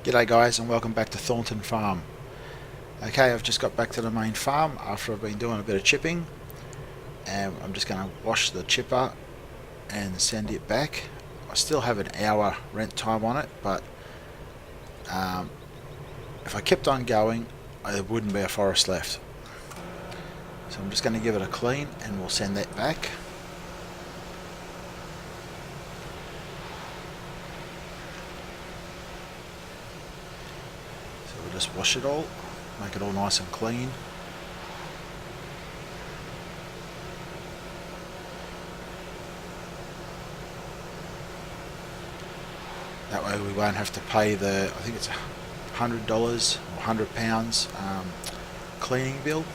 G'day guys, and welcome back to Thornton Farm. Okay, I've just got back to the main farm after I've been doing a bit of chipping, and I'm just going to wash the chipper and send it back. I still have an hour rent time on it, but if I kept on going there wouldn't be a forest left. So I'm just going to give it a clean and we'll send that back. Just wash it all, make it all nice and clean. That way we won't have to pay the, I think it's $100 or £100 cleaning bill.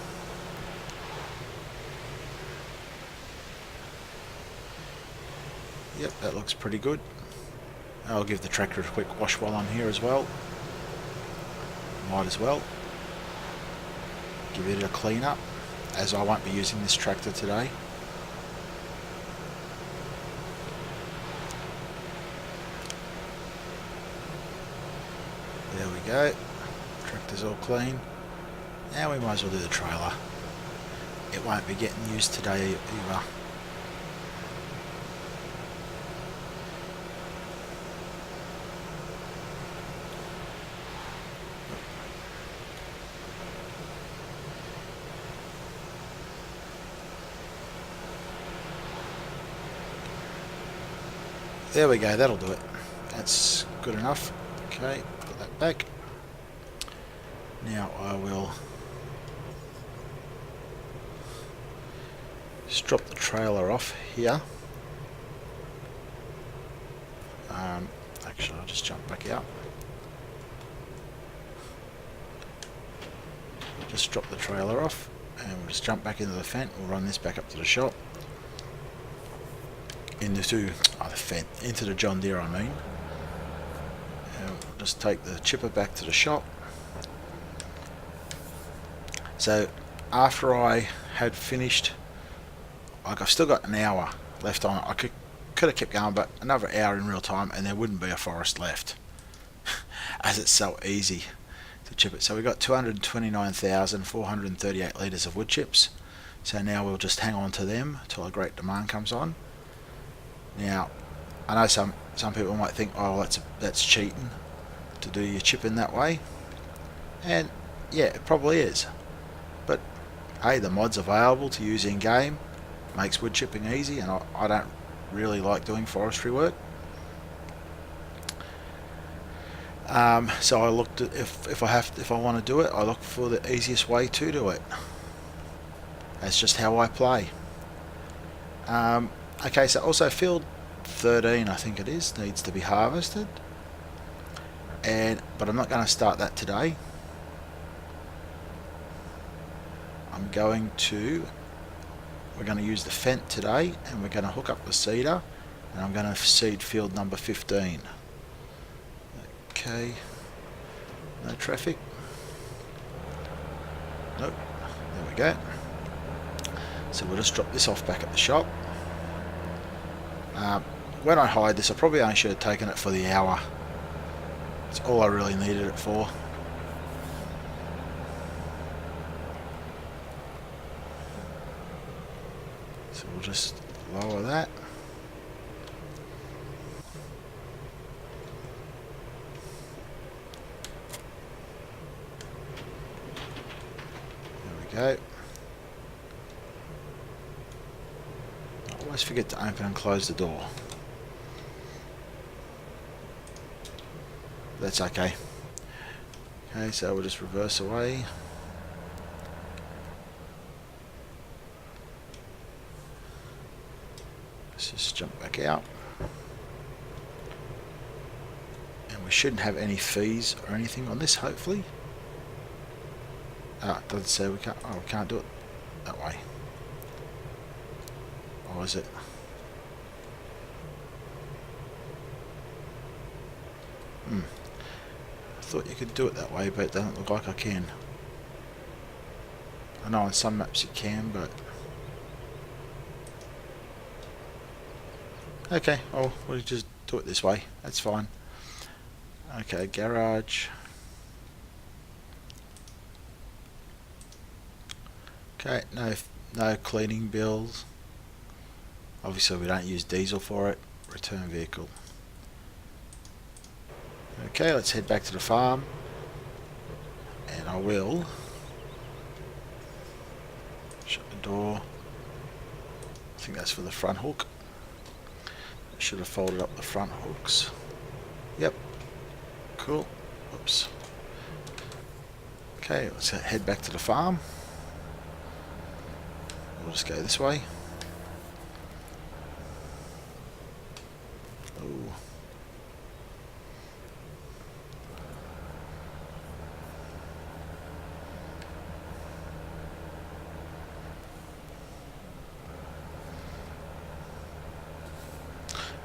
Yep, that looks pretty good. I'll give the tractor a quick wash while I'm here as well. Might as well give it a clean up, as I won't be using this tractor today. There we go, tractor's all clean. Now we might as well do the trailer. It won't be getting used today either. There we go, that'll do it. That's good enough. Okay, put that back. Now I will just drop the trailer off here. Actually, I'll just jump back out. Just drop the trailer off and we'll just jump back into the Fendt. We'll run this back up to the shop. Into the Fendt, into the John Deere I mean. And we'll just take the chipper back to the shop. So after I had finished, like I've still got an hour left on it. I could have kept going, but another hour in real time and there wouldn't be a forest left. As it's so easy to chip it. So we got 229,438 litres of wood chips. So now we'll just hang on to them till a great demand comes on. Now, I know some people might think, oh, that's cheating to do your chipping that way, and yeah, it probably is. But hey, the mod's available to use in game, makes wood chipping easy, and I don't really like doing forestry work. So I looked at if I want to do it, I look for the easiest way to do it. That's just how I play. Okay, so also field 13, I think it is, needs to be harvested, but I'm not going to start that today. We're going to use the Fendt today, and we're going to hook up the seeder, and I'm going to seed field number 15. Okay, no traffic. Nope. There we go. So we'll just drop this off back at the shop. When I hired this, I probably only should have taken it for the hour. That's all I really needed it for. So we'll just lower that. There we go. I always forget to open and close the door. That's okay. Okay, so we'll just reverse away. Let's just jump back out. And we shouldn't have any fees or anything on this, hopefully. Ah, it doesn't say we can't. Oh, we can't do it that way. Or is it? I thought you could do it that way, but it doesn't look like I can. I know on some maps you can, but okay, oh, we'll just do it this way. That's fine. Okay, garage. Okay, no cleaning bills. Obviously we don't use diesel for it. Return vehicle. Okay, let's head back to the farm, and I will shut the door. I think that's for the front hook. I should have folded up the front hooks. Yep, cool. Oops. Okay, let's head back to the farm. We'll just go this way. Ooh.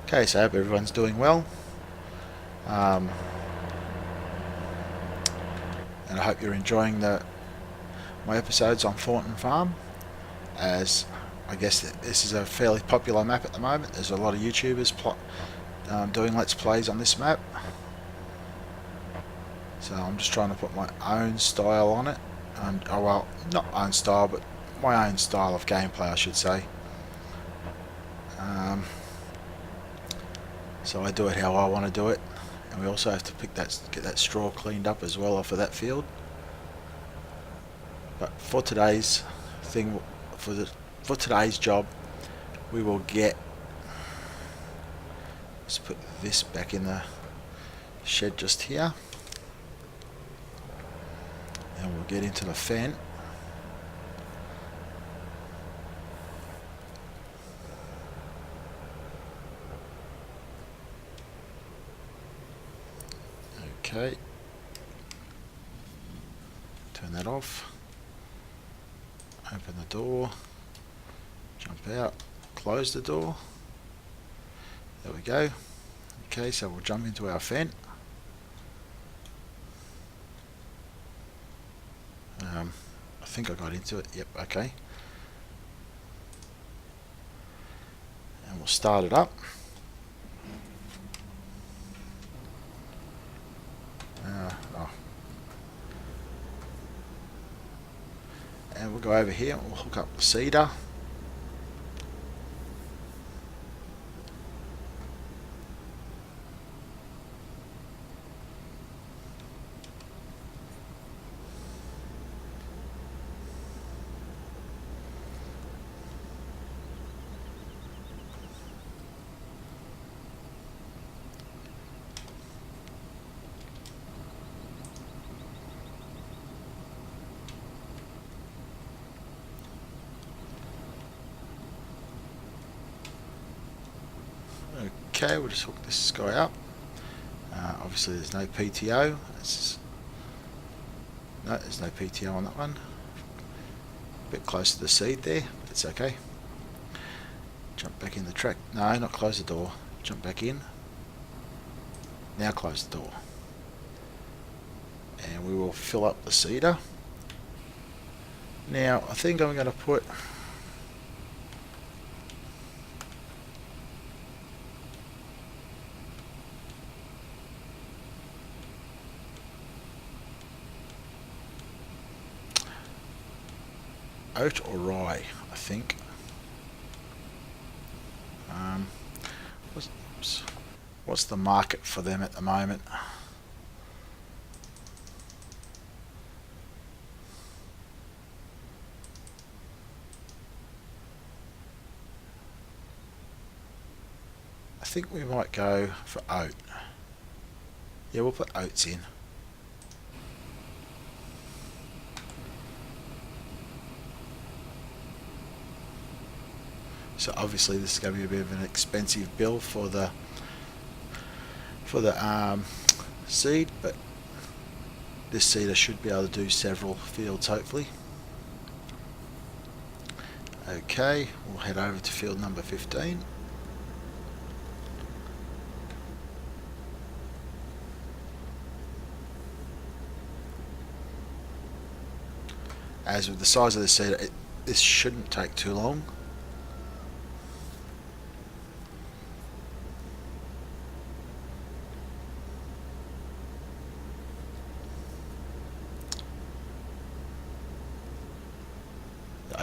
Okay, so I hope everyone's doing well. And I hope you're enjoying my episodes on Thornton Farm, as I guess this is a fairly popular map at the moment. There's a lot of YouTubers doing Let's Plays on this map. So I'm just trying to put my own style on it. Oh well, not own style, but my own style of gameplay, I should say. So I do it how I want to do it, and we also have to get that straw cleaned up as well off of that field. But for today's thing, for today's job, we will get. Let's put this back in the shed just here, and we'll get into the Fendt. Okay, turn that off, open the door, jump out, close the door. There we go. Okay, so we'll jump into our Fendt. I think I got into it. Yep, okay. And we'll start it up. And we'll go over here and we'll hook up the seeder. Okay, we'll just hook this guy up. Obviously there's no PTO. No, there's no PTO on that one. A bit close to the seed there, but it's okay. Jump back in the track. No, not close the door. Jump back in. Now close the door. And we will fill up the seeder. Now I think I'm going to put oat or rye, I think. What's the market for them at the moment? I think we might go for oat. Yeah, we'll put oats in. So obviously this is going to be a bit of an expensive bill for the seed, but this seeder should be able to do several fields hopefully. Okay, we'll head over to field number 15. As with the size of the seeder, this shouldn't take too long.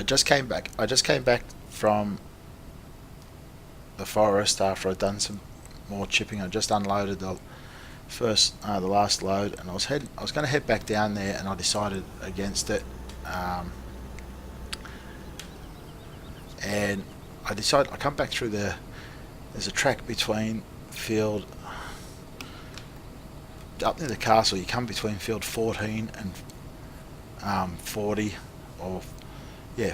I just came back. I just came back from the forest after I'd done some more chipping. I just unloaded the last load, and I was going to head back down there, and I decided against it. And I come back through there's a track between field up near the castle. You come between field 14 and 40, or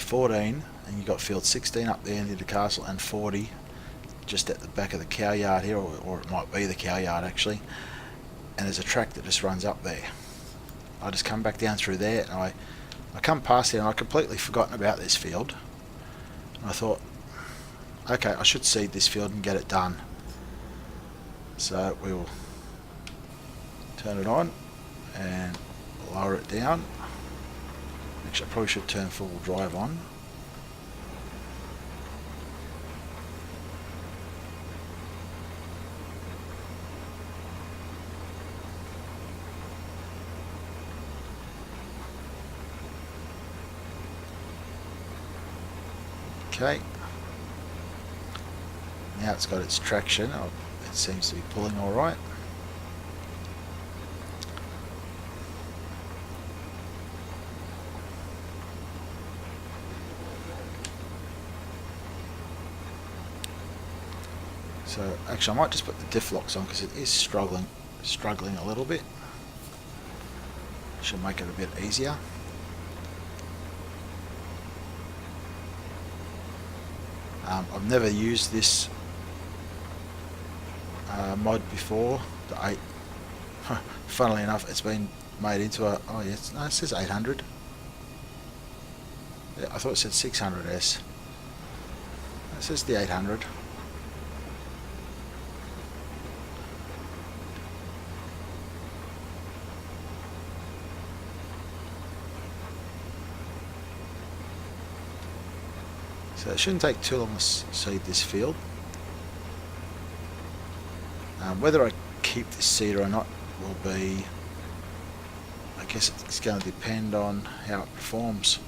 14, and you got field 16 up there near the castle, and 40 just at the back of the cow yard here, or it might be the cow yard actually. And there's a track that just runs up there. I just come back down through there, and I come past there, and I'd completely forgotten about this field. And I thought, okay, I should seed this field and get it done. So we will turn it on and lower it down. Actually, I probably should turn four-wheel drive on. Okay, now it's got its traction. It seems to be pulling all right. So actually I might just put the diff locks on because it is struggling a little bit. Should make it a bit easier. I've never used this mod before, the 8. Funnily enough, it's been made into a, no, it says 800. Yeah, I thought it said 600S. It says the 800. So it shouldn't take too long to seed this field. Whether I keep this seeder or not will be, I guess it's going to depend on how it performs.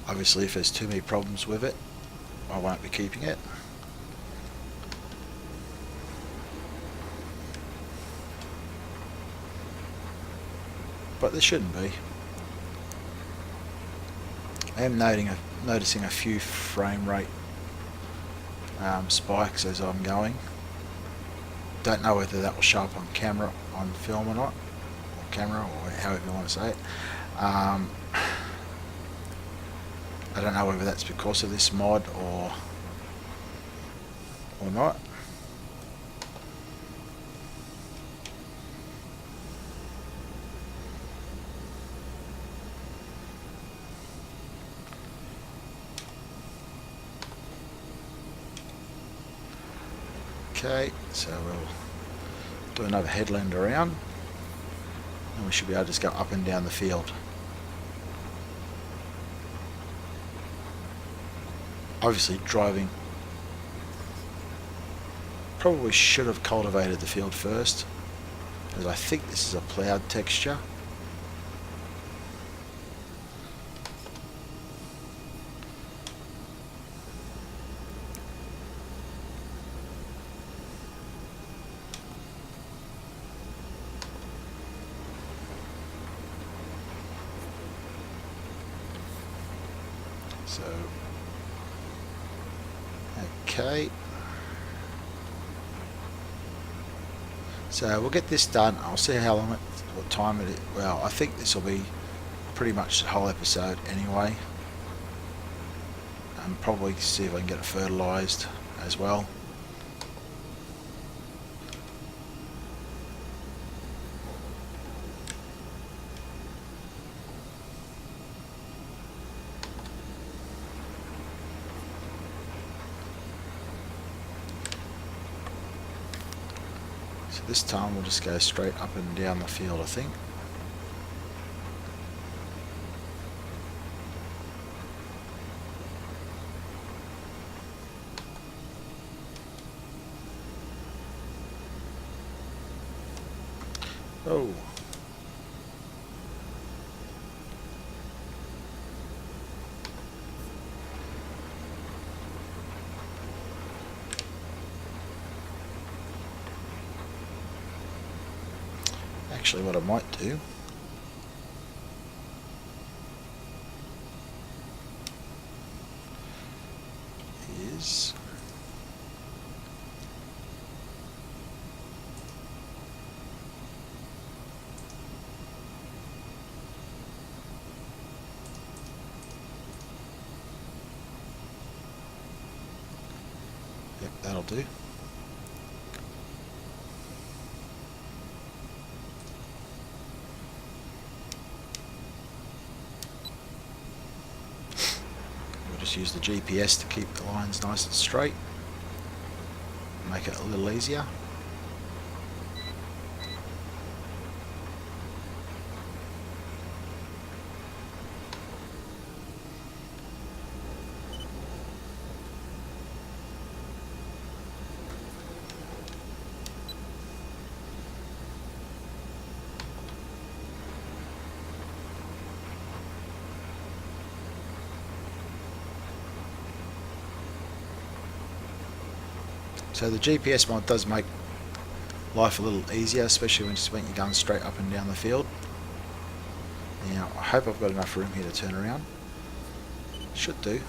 Obviously if there's too many problems with it, I won't be keeping it. But there shouldn't be. I am noticing a few frame rate spikes as I'm going. Don't know whether that will show up on camera, on film or not, or camera, or however you want to say it. I don't know whether that's because of this mod or not. Okay, so we'll do another headland around, and we should be able to just go up and down the field. Obviously driving, probably should have cultivated the field first, as I think this is a ploughed texture. So, okay. So we'll get this done. I'll see how long what time it is. Well, I think this will be pretty much the whole episode anyway. And probably see if I can get it fertilised as well. So this time we'll just go straight up and down the field, I think. Oh. Actually, what I might do is yep, that'll do. We'll just use the GPS to keep the lines nice and straight, make it a little easier. So the GPS mod does make life a little easier, especially when you're going straight up and down the field. Now, I hope I've got enough room here to turn around. Should do.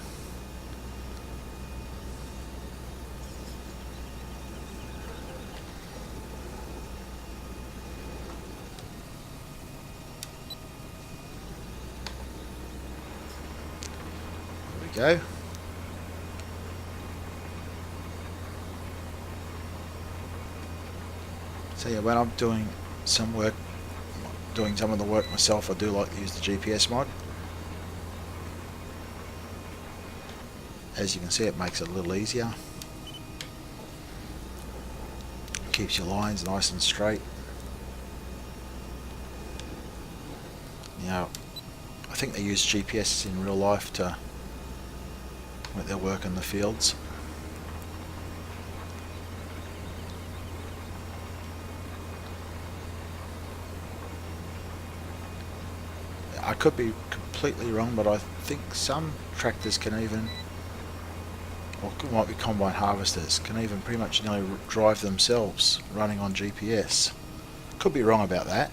There we go. So yeah, when I'm doing some of the work myself, I do like to use the GPS mod. As you can see, it makes it a little easier. Keeps your lines nice and straight. Now, I think they use GPS in real life when they work in the fields. I could be completely wrong, but I think some tractors can even, or it might be combine harvesters, can even pretty much nearly drive themselves running on GPS. Could be wrong about that.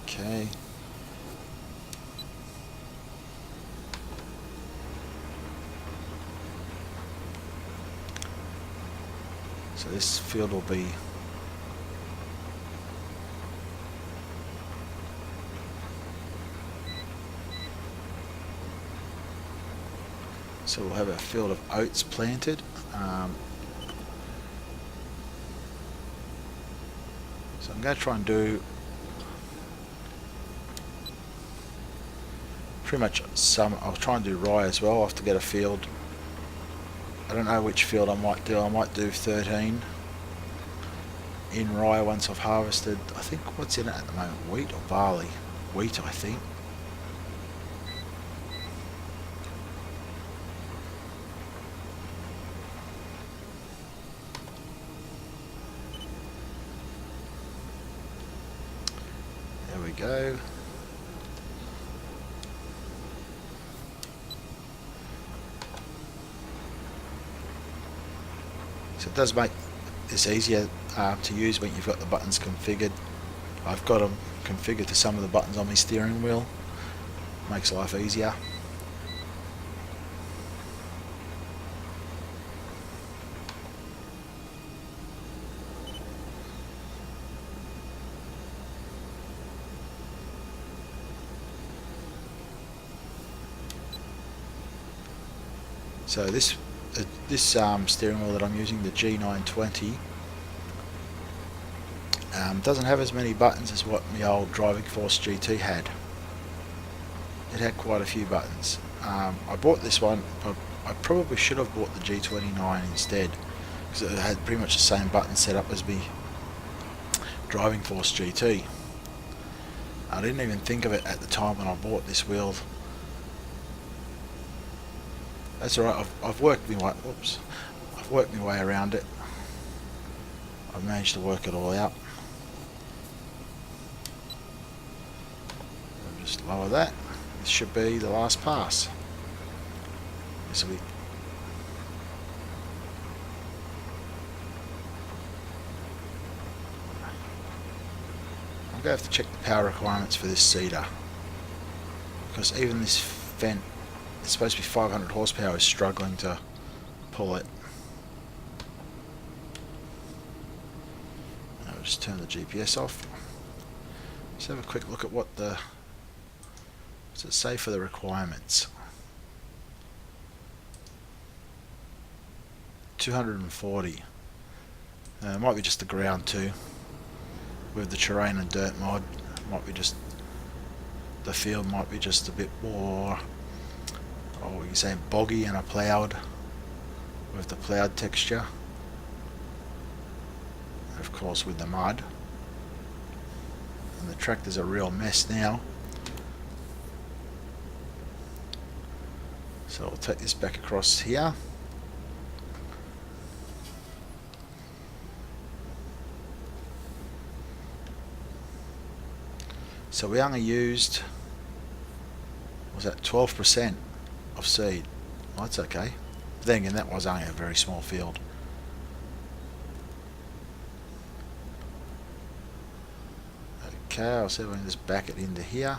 Okay. So this field will be so we'll have a field of oats planted. So I'm going to try and do pretty much some. I'll try and do rye as well. I'll have to get a field. I don't know which field I might do. I might do 13 in rye once I've harvested. I think what's in it at the moment, wheat or barley? Wheat, I think. There we go. So it does make this easier to use when you've got the buttons configured. I've got them configured to some of the buttons on my steering wheel. Makes life easier. So this steering wheel that I'm using, the G920, doesn't have as many buttons as what my old Driving Force GT had. It had quite a few buttons. I bought this one, but I probably should have bought the G29 instead, because it had pretty much the same button set up as my Driving Force GT. I didn't even think of it at the time when I bought this wheel. That's alright, I've worked my way, I've worked my way around it. I've managed to work it all out. I'll just lower that. This should be the last pass. This will be. I'm going to have to check the power requirements for this seeder, because even this Fendt, it's supposed to be 500 horsepower, is struggling to pull it. I'll just turn the GPS off. Let's have a quick look at what the, what's it say for the requirements. 240. It might be just the ground too. With the terrain and dirt mod, might be just the field might be just a bit more, oh, you say boggy and a ploughed, with the ploughed texture. Of course, with the mud, and the tractor's a real mess now. So I'll take this back across here. So we only used, was that 12% of seed? Well, that's okay. But then again, that was only a very small field. Okay, I'll see if I can just back it into here.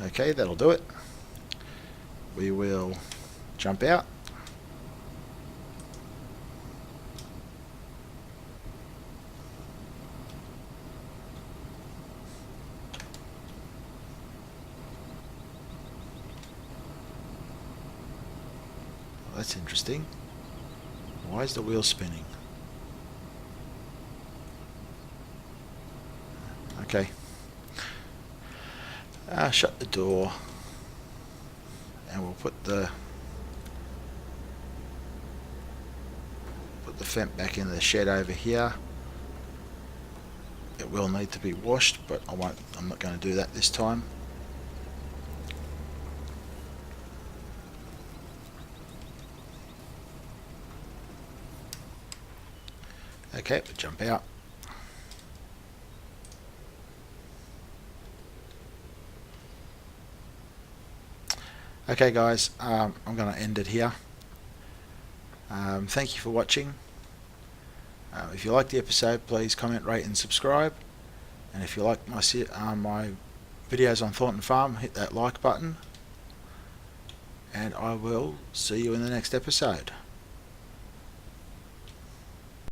Okay, that'll do it. We will jump out. Well, that's interesting. Why is the wheel spinning? Okay. Shut the door, and we'll put the Fendt back in the shed over here. It will need to be washed, but I'm not going to do that this time. Okay, we'll jump out. Okay guys, I'm going to end it here. Thank you for watching. If you like the episode, please comment, rate and subscribe. And if you like my videos on Thornton Farm, hit that like button. And I will see you in the next episode.